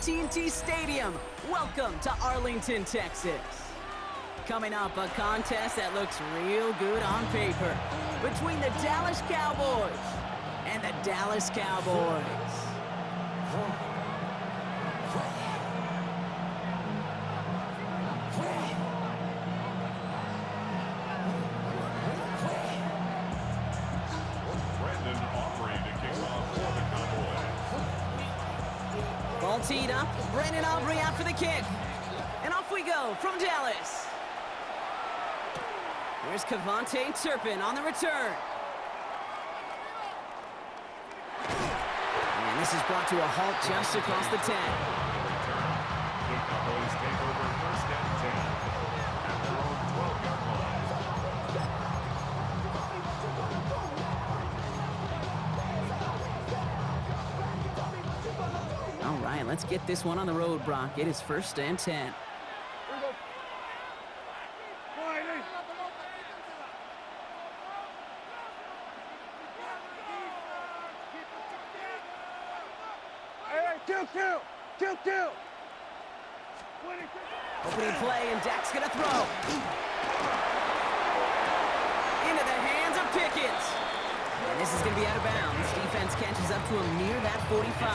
AT&T Stadium. Welcome to Arlington, Texas. Coming up, a contest that looks real good on paper between the Dallas Cowboys and the Dallas Cowboys. Ball teed up, Brandon Aubrey out for the kick. And off we go from Dallas. Here's KaVontae Turpin on the return. And this is brought to a halt just across the 10. The Cowboys take over first and 10 at their own 12-yard line. All right, let's get this one on the road, Brock. It is first and 10. Opening play, and Dak's gonna throw. Into the hands of Pickens. And this is gonna be out of bounds. Defense catches up to him near that 45.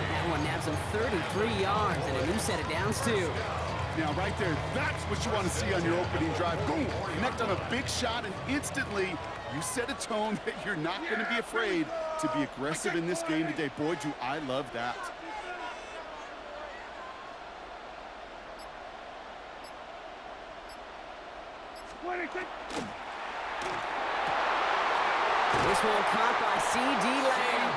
That one nabs him 33 yards and a new set of downs, too. Now, right there, that's what you want to see on your opening drive. Boom! Connect on a big shot, and instantly you set a tone that you're not going to be afraid to be aggressive in this game today. Boy, do I love that. This one caught by C.D. Lamb.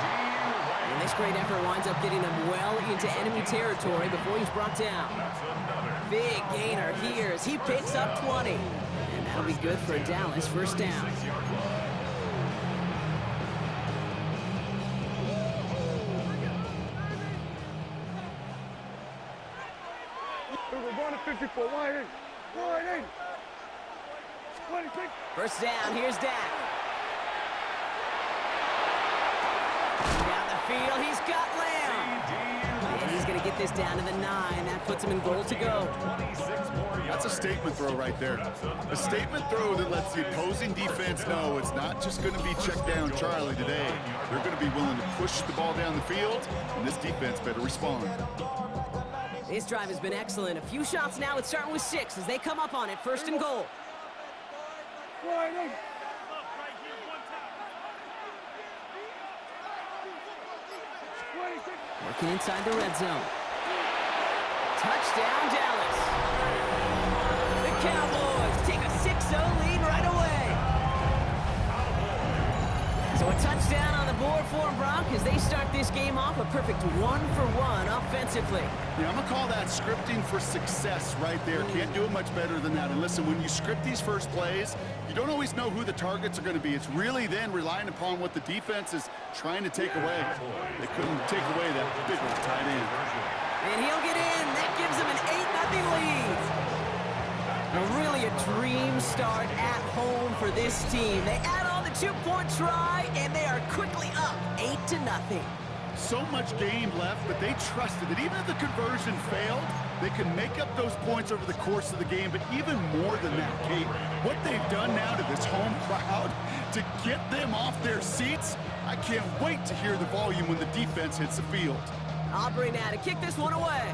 And this great effort winds up getting him well into enemy territory before he's brought down. Big gainer here as he picks up 20. And that'll be good for a Dallas first down. We're going to 54, wide in. First down, here's Dak. Down the field, he's got Lamb. And he's going to get this down to the 9. That puts him in goal to go. That's a statement throw right there. A statement throw that lets the opposing defense know it's not just going to be check down Charlie today. They're going to be willing to push the ball down the field, and this defense better respond. This drive has been excellent. A few shots now. It's starting with 6 as they come up on it. First and goal. Working inside the red zone. Touchdown, Dallas. The Cowboys take a 6-0 lead right away. So a touchdown on the board for them, Brock, as they start this game off a perfect 1-for-1 offensively. Yeah, I'm going to call that scripting for success right there. Can't do it much better than that. And listen, when you script these first plays, you don't always know who the targets are going to be. It's really then relying upon what the defense is trying to take away. They couldn't take away that big old tight end. And he'll get in. That gives him an 8-0 lead. Really a dream start at home for this team. They add on the 2-point try, and they are quickly up 8-0. So much game left, but they trusted that even if the conversion failed, they can make up those points over the course of the game. But even more than that, Kate, what they've done now to this home crowd to get them off their seats, I can't wait to hear the volume when the defense hits the field. Aubrey now to kick this one away.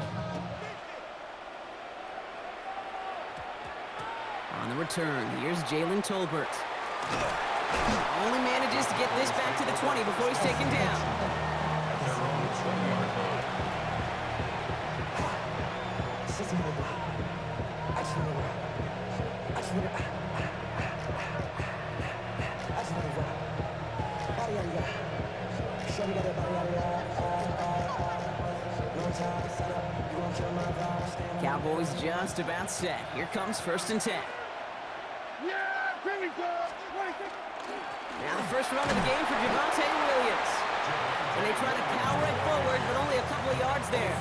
On the return, here's Jalen Tolbert. Only manages to get this back to the 20 before he's taken down. Cowboys just about set. Here comes first and 10. Now the first run of the game for Javonte Williams. And they try to power it forward, but only a couple of yards there.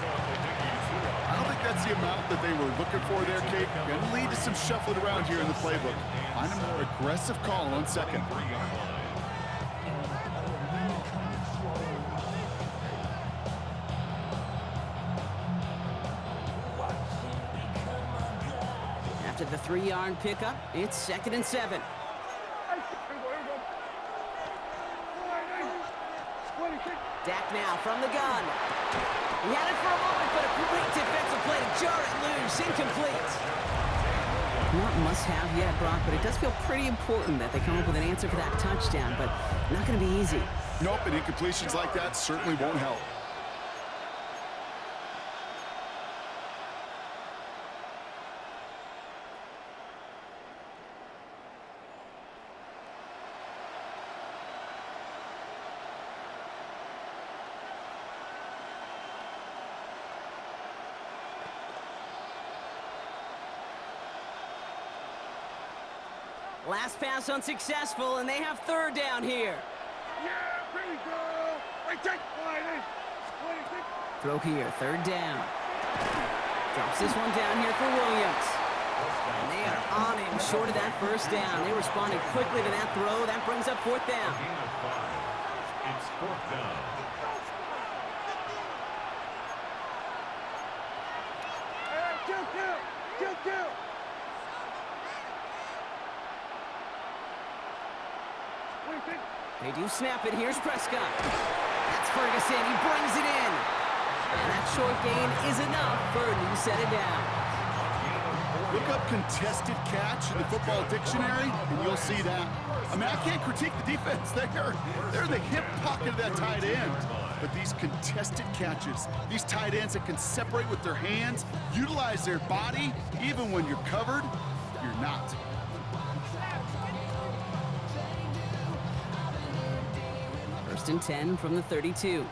I don't think that's the amount that they were looking for there, Kate. Going to lead to some shuffling around here in the playbook. Find a more aggressive call on second. After the 3-yard pickup, it's 2nd and 7. Dak now from the gun. He had it for a moment, but a great defensive play to jar it loose. Incomplete. Not must-have yet, Brock, but it does feel pretty important that they come up with an answer for that touchdown, but not going to be easy. Nope, and incompletions like that certainly won't help. Last pass unsuccessful, and they have 3rd down here. Yeah, pretty good. Hey, take 20. Throw here, 3rd down. Drops this one down here for Williams. And they are on him short of that 1st down. They responded quickly to that throw. That brings up 4th down. Gain of 5. It's 4th down. Hey, kill. They do snap it. Here's Prescott. That's Ferguson. He brings it in. And that short gain is enough for a new set of downs. Look up contested catch in the football dictionary, and you'll see that. I mean, I can't critique the defense. They're the hip pocket of that tight end. But these contested catches, these tight ends that can separate with their hands, utilize their body, even when you're covered, you're not. First and 10 from the 32.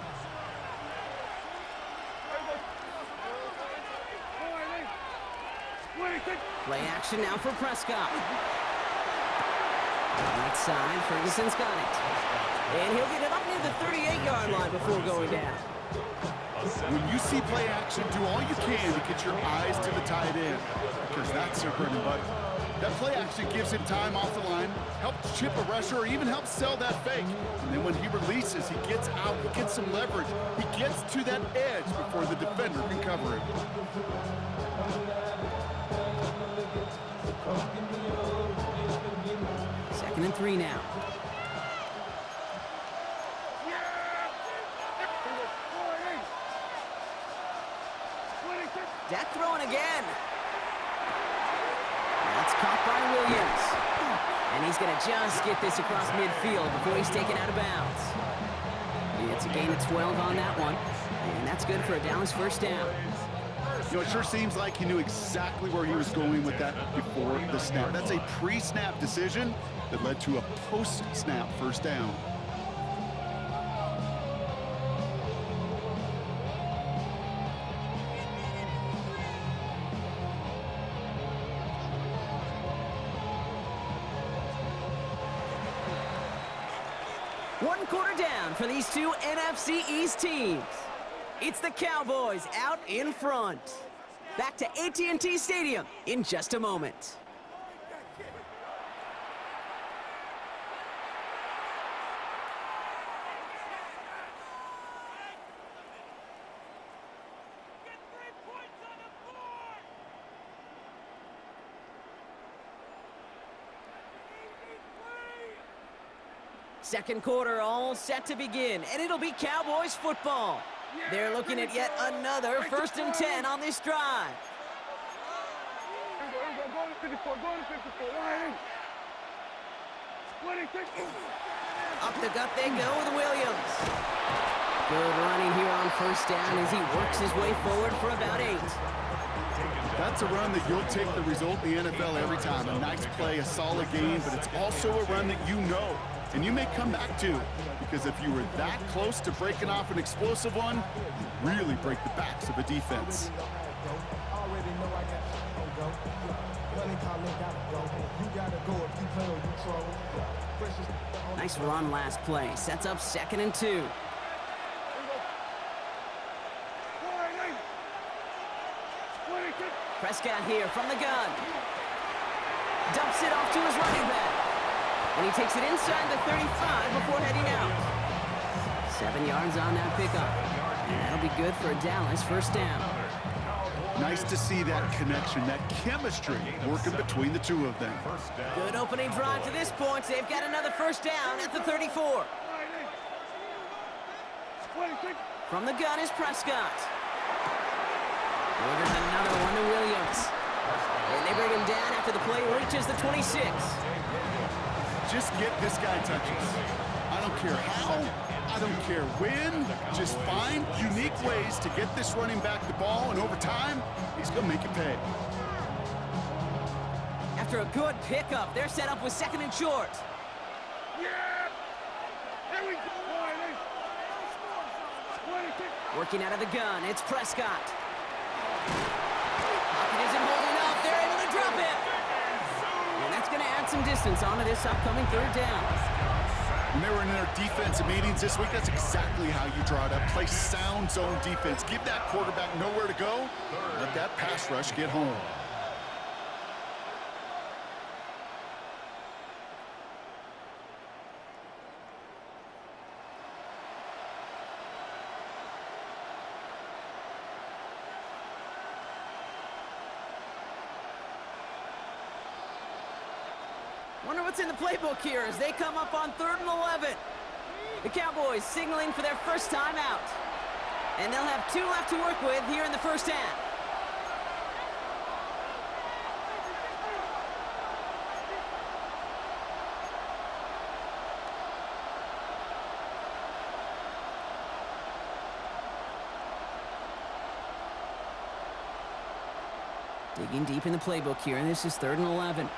Play action now for Prescott. Right side, Ferguson's got it. And he'll get it up near the 38-yard line before going down. When you see play action, do all you can to get your eyes to the tight end, because that's their bread and butter. That play action gives him time off the line, helps chip a rusher, or even helps sell that fake. And then when he releases, he gets out, he gets some leverage. He gets to that edge before the defender can cover him. Second and 3 now. Dak throwing again. That's caught by Williams. And he's going to just get this across midfield before he's taken out of bounds. It's a gain of 12 on that one. And that's good for a Dallas 1st down. You know, it sure seems like he knew exactly where he was going with that before the snap. That's a pre-snap decision that led to a post-snap 1st down. One quarter down for these two NFC East teams. It's the Cowboys out in front. Back to AT&T Stadium in just a moment. Second quarter all set to begin, and it'll be Cowboys football. They're looking at yet another 1st and 10 on this drive. Up the gut they go with Williams. Good running here on 1st down as he works his way forward for about 8. That's a run that you'll take the result in the NFL every time. A nice play, a solid game, but it's also a run that you know and you may come back to, because if you were that close to breaking off an explosive one, you really break the backs of a defense. Nice run last play. Sets up 2nd and 2. Prescott here from the gun. Dumps it off to his running back. And he takes it inside the 35 before heading out. 7 yards on that pickup. And that'll be good for a Dallas 1st down. Nice to see that connection, that chemistry working between the two of them. Good opening drive to this point. They've got another first down at the 34. From the gun is Prescott. Orders another one to Williams. And they bring him down after the play reaches the 26. Just get this guy touches. I don't care how, I don't care when. Just find unique ways to get this running back the ball, and over time, he's going to make it pay. After a good pickup, they're set up with second and short. Working out of the gun, it's Prescott. Pocket isn't holding up. They're able to drop it. And that's going to add some distance onto this upcoming third down. When they were in their defensive meetings this week, that's exactly how you draw it up. Play sound zone defense. Give that quarterback nowhere to go. Let that pass rush get home. Wonder what's in the playbook here as they come up on 3rd and 11. The Cowboys signaling for their first time out. And they'll have 2 left to work with here in the first half. Digging deep in the playbook here, and this is 3rd and 11.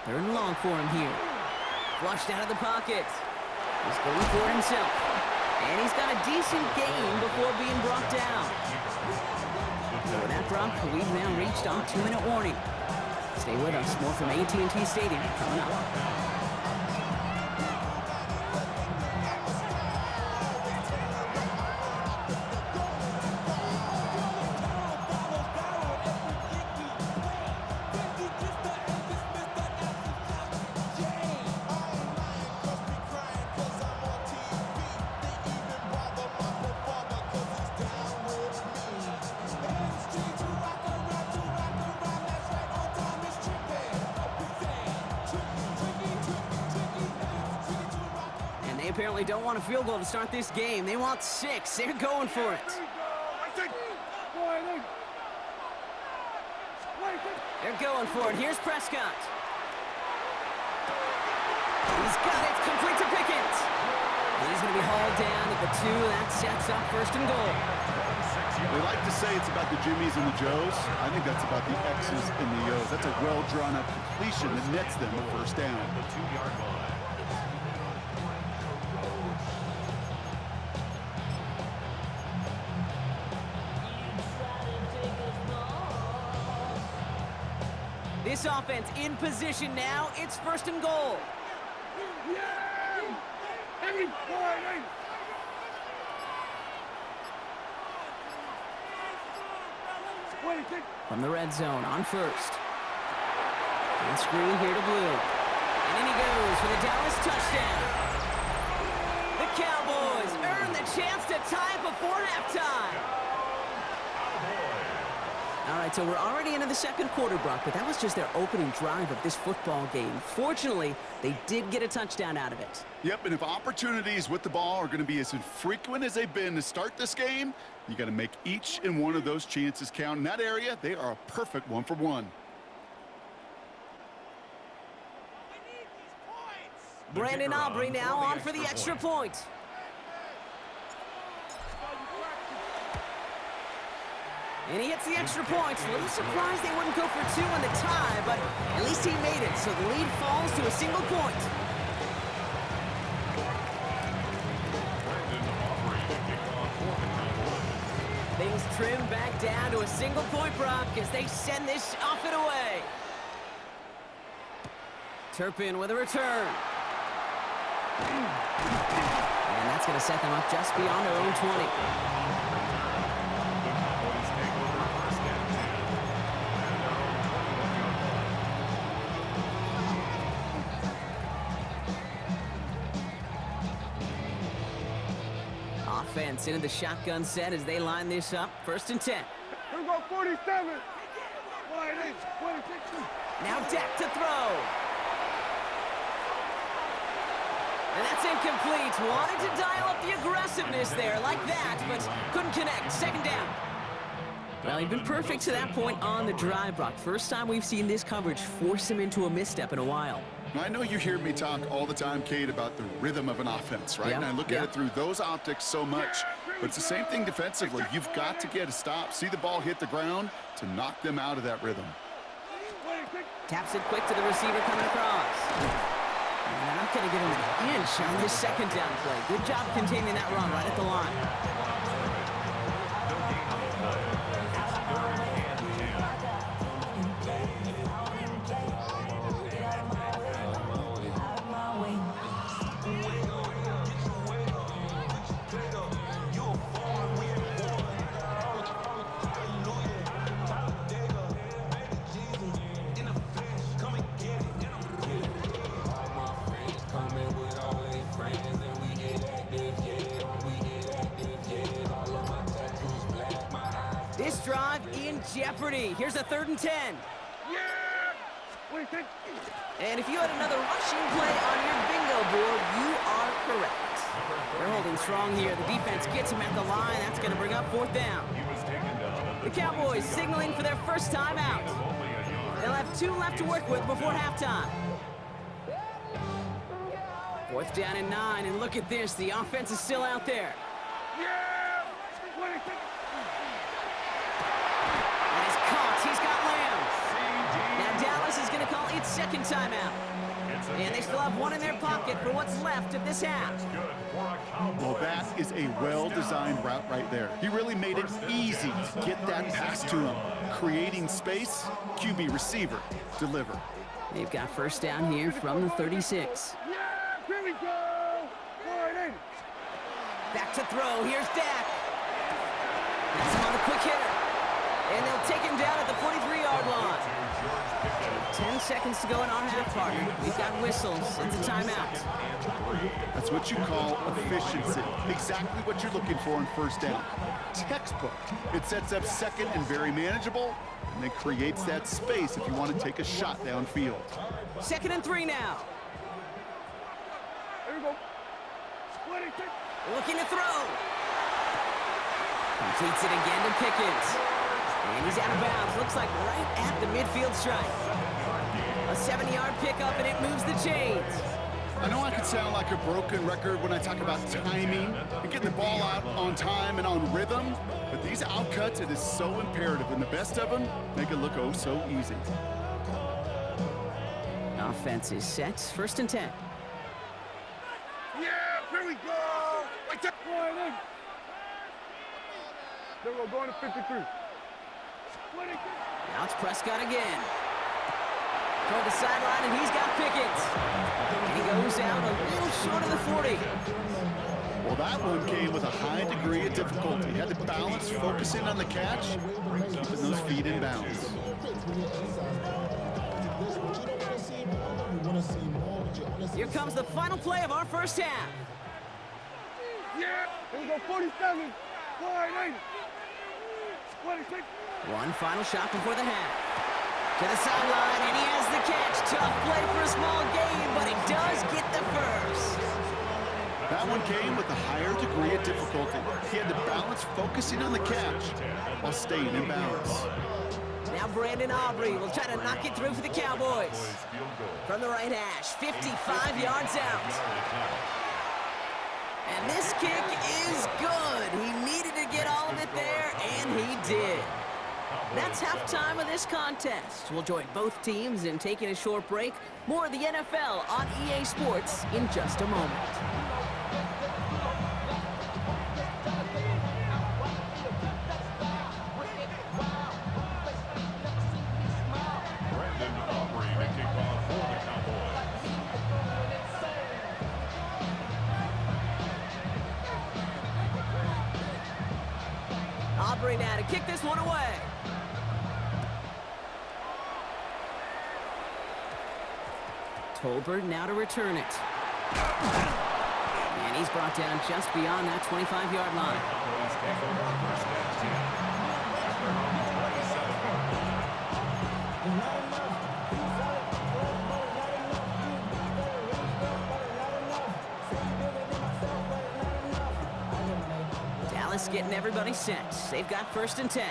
Third and long for him here. Flushed out of the pocket. He's going for it himself. And he's got a decent gain before being brought down. So with that drop, we've now reached our 2-minute warning. Stay with us. More from AT&T Stadium coming up. They apparently don't want a field goal to start this game. They want 6. They're going for it. They're going for it. Here's Prescott. He's got it. Complete to Pickens. He's going to be hauled down at the 2. That sets up 1st and goal. They like to say it's about the Jimmies and the Joes. I think that's about the X's and the O's. That's a well-drawn-up completion that nets them a first down. The 2-yard line. This offense in position now. It's 1st and goal. From the red zone on 1st. And screen here to Blue. And in he goes for the Dallas touchdown. The Cowboys earn the chance to tie before halftime. All right, so we're already into the second quarter, Brock, but that was just their opening drive of this football game. Fortunately, they did get a touchdown out of it. Yep, and if opportunities with the ball are going to be as infrequent as they've been to start this game, you got to make each and one of those chances count. In that area, they are a perfect 1-for-1. Brandon Aubrey now on for the extra point. And he hits the extra point. A little surprised they wouldn't go for 2 in the tie, but at least he made it, so the lead falls to a single point. Things trim back down to a single point, Brock, as they send this off and away. Turpin with a return. And that's going to set them up just beyond their own 20. offense into the shotgun set as they line this up. 1st and 10. Here we go, 47. Wide 8, 26. Now Dak to throw. And that's incomplete. Wanted to dial up the aggressiveness there like that, but couldn't connect. 2nd down. Well, he'd been perfect to that point on the drive, Brock. First time we've seen this coverage force him into a misstep in a while. I know you hear me talk all the time, Kate, about the rhythm of an offense, right? Yeah, And I look at it through those optics so much. But it's the same thing defensively. You've got to get a stop, see the ball hit the ground to knock them out of that rhythm. Taps it quick to the receiver coming across. And they're not going to give him an inch on this 2nd down play. Good job containing that run right at the line. This drive in jeopardy. Here's a 3rd and 10. Yeah! 26. And if you had another rushing play on your bingo board, you are correct. They're holding strong here. The defense gets him at the line. That's going to bring up 4th down. The Cowboys signaling for their first time out. They'll have 2 left to work with before halftime. 4th down and 9, and look at this. The offense is still out there. Yeah! 26. And he's caught. He's got Lamb. Now Dallas is going to call its 2nd timeout. And they still have 1 in their pocket for what's left of this half. Well, that is a well-designed route right there. He really made it easy to get that pass to him. Creating space, QB receiver, deliver. They've got 1st down here from the 36. Yeah! Here we go! Wide 8. Back to throw. Here's Dak. That's him on the quick hitter. And they'll take him down at the 43-yard line. 10 seconds to go in our half, partner. We've got whistles. It's a timeout. That's what you call efficiency. Exactly what you're looking for in 1st down. Textbook. It sets up 2nd and very manageable, and it creates that space if you want to take a shot downfield. 2nd and 3 now. Here we go. 26. Looking to throw. Completes it again to Pickens. And he's out of bounds. Looks like right at the midfield stripe. A 7-yard pickup, and it moves the chains. I know I could sound like a broken record when I talk about timing and getting the ball out on time and on rhythm, but these outcuts, it is so imperative, and the best of them make it look oh so easy. Offense is set. 1st and 10. Yeah! Here we go! Wide 8. There we go, going to 53. 26. Now it's Prescott again. Toward the sideline, and he's got Pickens. And he goes out a little short of the 40. Well, that one came with a high degree of difficulty. He had to balance, focusing on the catch, keeping those feet in bounds. Here comes the final play of our 1st half. Yeah! Here we go, 47. Wide 8. 26. One final shot before the half. To the sideline, and he has the catch. Tough play for a small gain, but he does get the first. That one came with a higher degree of difficulty. He had to balance focusing on the catch while staying in bounds. Now Brandon Aubrey will try to knock it through for the Cowboys. From the right hash, 55 yards out. And this kick is good. He needed to get all of it there, and he did. That's halftime of this contest. We'll join both teams in taking a short break. More of the NFL on EA Sports in just a moment. Brandon Aubrey to kick off for the Cowboys. Aubrey now to kick this one away. Tolbert now to return it. And he's brought down just beyond that 25-yard line. Cowboys take over first and 10 at their own 27. Dallas getting everybody set. They've got first and 10.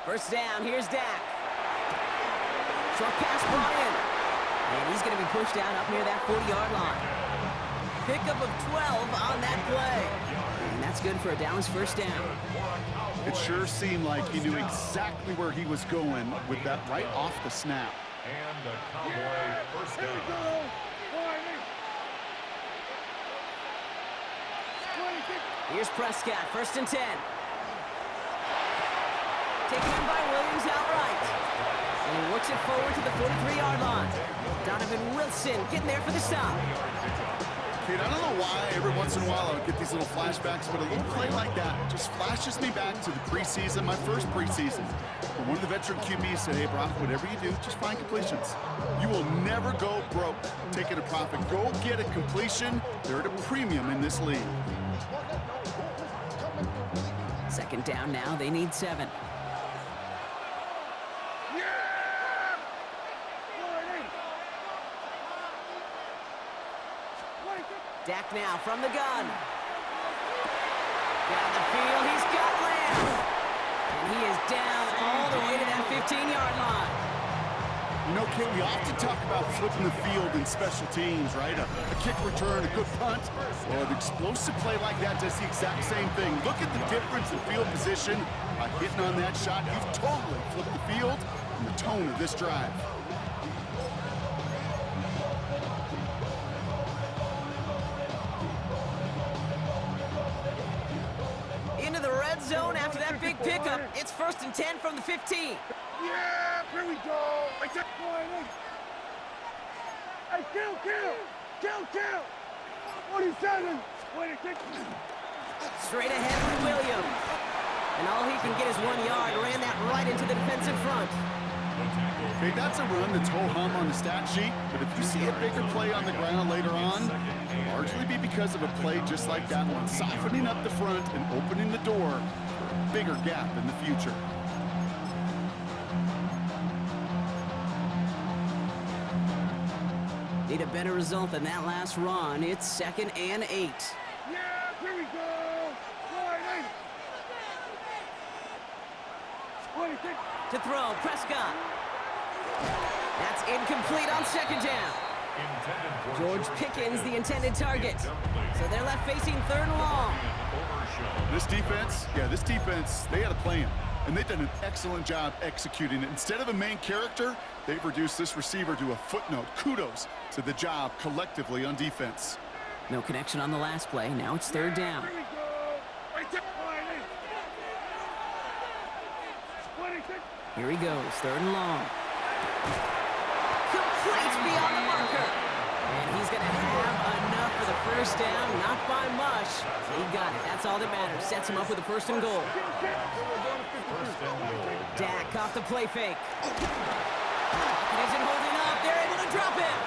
First down, here's Dak. Short pass brought in. And he's going to be pushed out up near that 40-yard line. Pickup of 12 on that play. And that's good for a Dallas first down. It sure seemed like he knew exactly where he was going with that right off the snap. And the Cowboy first down. Here's Prescott, first and 10. Taken in by Williams outright. And he works it forward to the 43-yard line. Donovan Wilson getting there for the stop. Kate, I don't know why every once in a while I would get these little flashbacks, but a little play like that just flashes me back to the preseason, my first preseason. Where one of the veteran QBs said, hey, Brock, whatever you do, just find completions. You will never go broke taking a profit. Go get a completion. They're at a premium in this league. Second down now. They need 7. Dak now from the gun. Down the field, he's got Lamb. And he is down all the way to that 15-yard line. You know, Kate, we often talk about flipping the field in special teams, right? A kick return, a good punt. Well, an explosive play like that does the exact same thing. Look at the difference in field position. By hitting on that shot, you've totally flipped the field and the tone of this drive. Into the red zone after that big pickup. It's first and 10 from the 15. Yeah, here we go. Hey, kill. 47. 26. Straight ahead with Williams. And all he can get is 1 yard. Ran that right into the defensive front. Okay, that's a run that's ho-hum on the stat sheet, but if you see a bigger play on the ground later on, it'll largely be because of a play just like that one, softening up the front and opening the door for a bigger gap in the future. Need a better result than that last run. It's second and 8. Yeah, here we go. 26. To throw, Prescott. That's incomplete on second down. George Pickens, the intended target. So they're left facing third and long. This defense, they had a plan, and they've done an excellent job executing it. Instead of a main character, they've reduced this receiver to a footnote. Kudos to the job collectively on defense. No connection on the last play. Now it's third down. Here we go. Right there. 26. Here he goes, third and long. Complete beyond the marker. And he's going to have enough for the first down, not by much. He got it. That's all that matters. Sets him up with a first and goal. Dak off the play fake. He isn't holding up. They're able to drop him.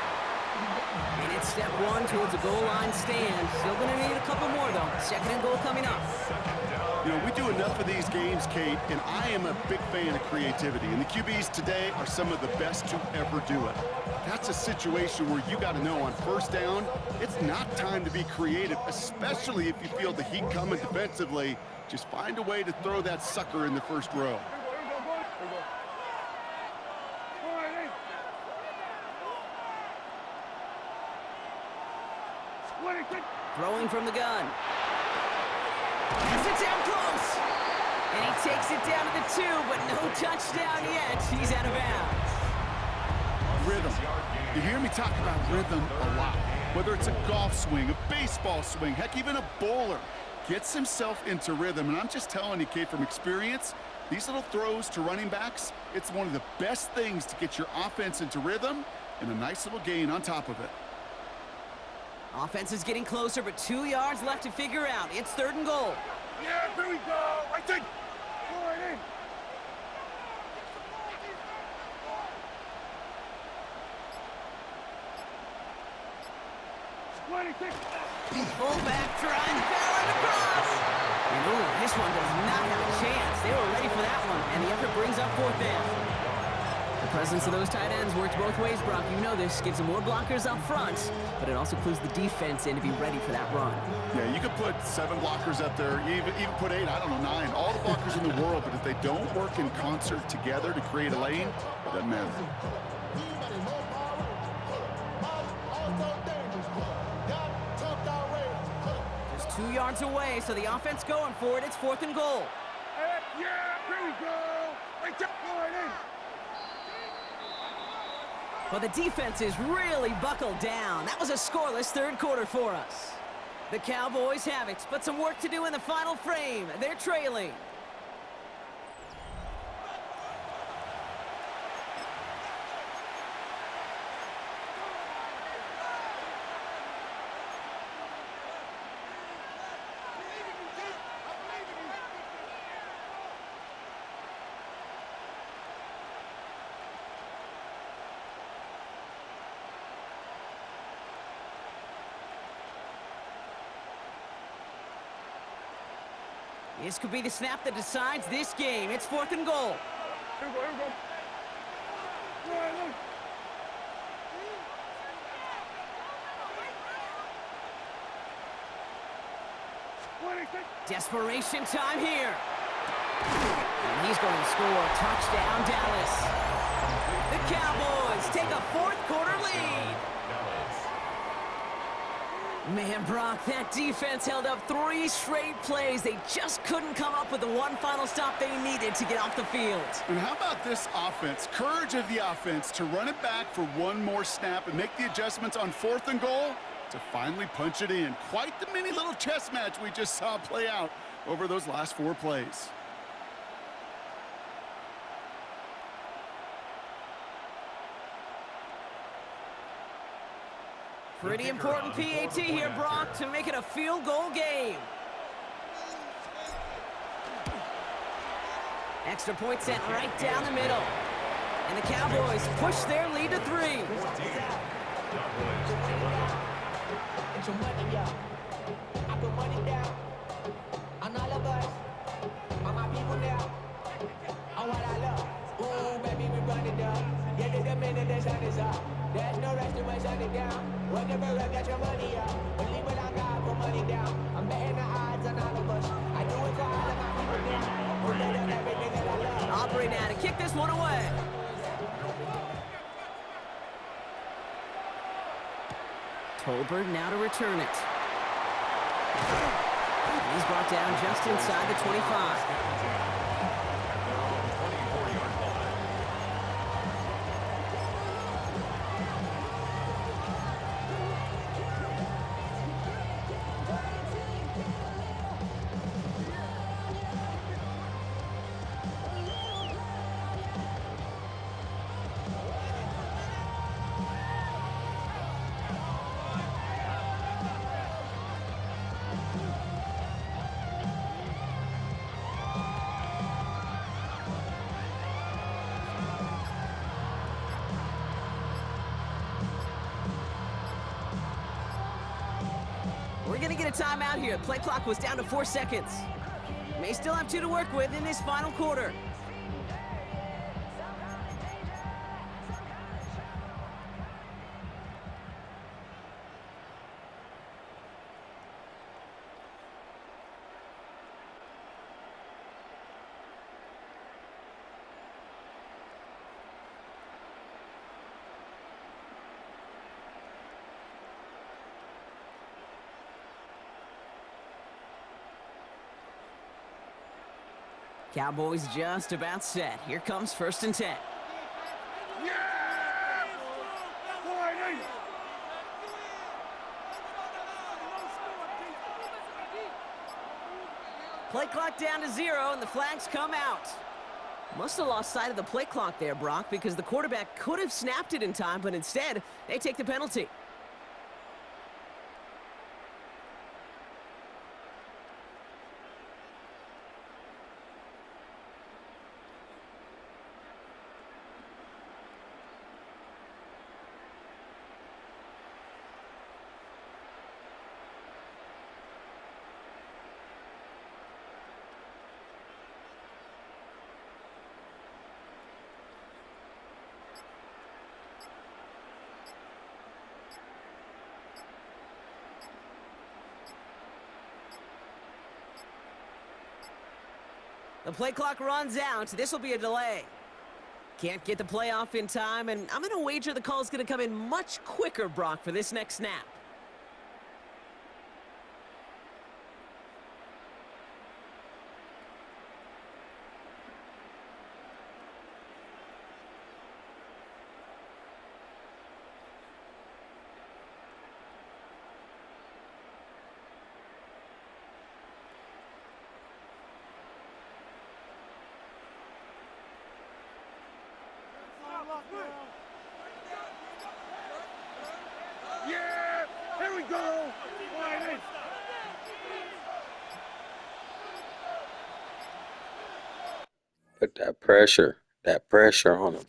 And it's step 1 towards a goal line stand. Still going to need a couple more, though. Second and goal coming up. You know, we do enough of these games, Kate, and I am a big fan of creativity. And the QBs today are some of the best to ever do it. That's a situation where you got to know on first down, it's not time to be creative, especially if you feel the heat coming defensively. Just find a way to throw that sucker in the first row. Throwing from the gun. Gets it down close. And he takes it down to the 2, but no touchdown yet. He's out of bounds. Rhythm. You hear me talk about rhythm a lot. Whether it's a golf swing, a baseball swing, heck, even a bowler gets himself into rhythm. And I'm just telling you, Kate, from experience, these little throws to running backs, it's one of the best things to get your offense into rhythm and a nice little gain on top of it. Offense is getting closer, but 2 yards left to figure out. It's third and goal. Yeah, here we go. Right there. 26. Fullback trying barreling across. And ooh, this one does not have a chance. They were ready for that one, and the effort brings up fourth down. The presence of those tight ends works both ways, Brock. You know this. Gives them more blockers up front, but it also clues the defense in to be ready for that run. Yeah, you could put 7 blockers up there, even put 8, I don't know, 9, all the blockers in the world, but if they don't work in concert together to create a lane, it doesn't matter. Just 2 yards away, so the offense going for it. It's 4th and goal. Yeah, here we go. Right there, going in. Well, the defense is really buckled down. That was a scoreless third quarter for us. The Cowboys have it, but some work to do in the final frame. They're trailing. This could be the snap that decides this game. It's 4th and goal. Here we go, here we go. Right, look. Desperation time here. And he's going to score. Touchdown, Dallas. The Cowboys take a 4th quarter lead. Man, Brock, that defense held up 3 straight plays. They just couldn't come up with the one final stop they needed to get off the field. And how about this offense? Courage of the offense to run it back for one more snap and make the adjustments on 4th and goal to finally punch it in. Quite the mini little chess match we just saw play out over those last 4 plays. Pretty important PAT here, Brock, to make it a field goal game. Extra point sent right down the middle. And the Cowboys push their lead to 3. There's no rest to my shut it down. Whenever I get your money up, believe what I got, put money down. I'm betting the odds on all of us. I do it for all of my people down. Put that on everything that I love. Aubrey now to kick this one away. Tolbert now to return it. He's brought down just inside the 25. We're going to get a timeout here. Play clock was down to 4 seconds. May still have 2 to work with in this final quarter. Cowboys just about set. Here comes 1st and 10. Yeah! Boy, hey. Play clock down to 0, and the flags come out. Must have lost sight of the play clock there, Brock, because the quarterback could have snapped it in time, but instead, they take the penalty. The play clock runs out. This will be a delay. Can't get the play off in time, and I'm going to wager the call is going to come in much quicker, Brock, for this next snap. Yeah! Here we go! Wide. Put that pressure on him.